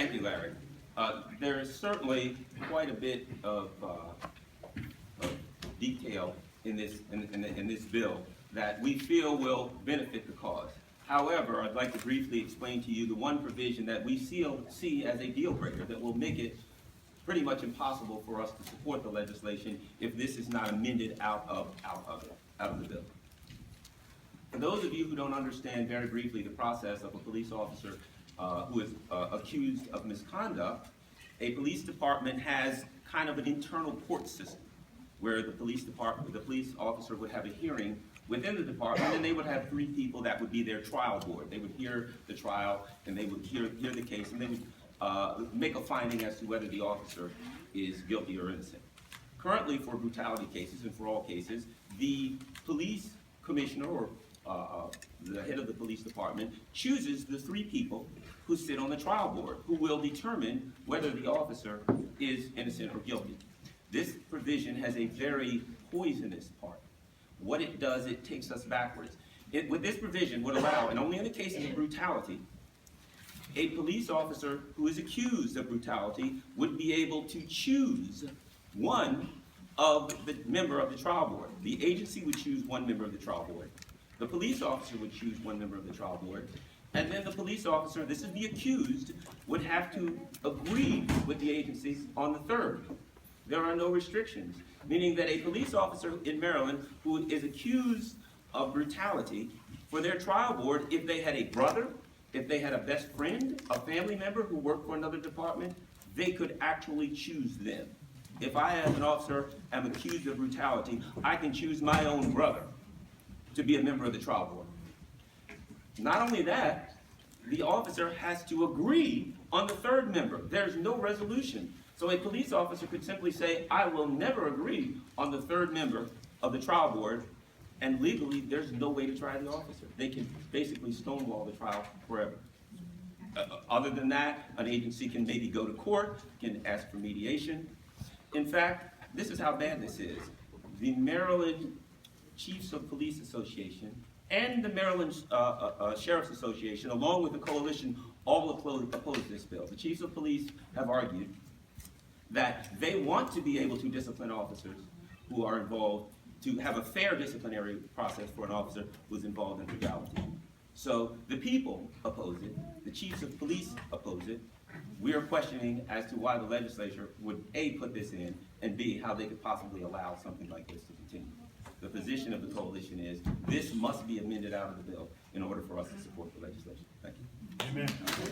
Thank you, Larry. There is certainly quite a bit of detail in this bill that we feel will benefit the cause. However, I'd like to briefly explain to you the one provision that we see as a deal breaker that will make it pretty much impossible for us to support the legislation if this is not amended out of the bill. For those of you who don't understand very briefly the process of a police officer who is accused of misconduct, a police department has kind of an internal court system where the police officer would have a hearing within the department, and they would have three people that would be their trial board. They would hear the trial, and they would hear the case, and they would make a finding as to whether the officer is guilty or innocent. Currently, for brutality cases and for all cases, the police commissioner or the head of the police department chooses the three people who sit on the trial board who will determine whether the officer is innocent or guilty. This provision has a very poisonous part. What it does, it takes us backwards. With this provision would allow, and only in the cases of brutality, a police officer who is accused of brutality would be able to choose one of the member of the trial board. The agency would choose one member of the trial board. The police officer would choose one member of the trial board. And then the police officer, this is the accused, would have to agree with the agency on the third. There are no restrictions, meaning that a police officer in Maryland who is accused of brutality, for their trial board, if they had a brother, if they had a best friend, a family member who worked for another department, they could actually choose them. If I, as an officer, am accused of brutality, I can choose my own brother to be a member of the trial board. Not only that, the officer has to agree on the third member. There's no resolution. So a police officer could simply say, I will never agree on the third member of the trial board, and legally there's no way to try the officer. They can basically stonewall the trial forever. Other than that, an agency can maybe go to court, can ask for mediation. In fact, this is how bad this is. The Maryland Chiefs of Police Association and the Maryland Sheriff's Association, along with the coalition, all oppose this bill. The Chiefs of Police have argued that they want to be able to discipline officers who are involved, to have a fair disciplinary process for an officer who is involved in brutality. So the people oppose it, the Chiefs of Police oppose it. We are questioning as to why the legislature would A, put this in, and B, how they could possibly allow something like this to continue. The position of the coalition is this must be amended out of the bill in order for us to support the legislation. Thank you. Amen.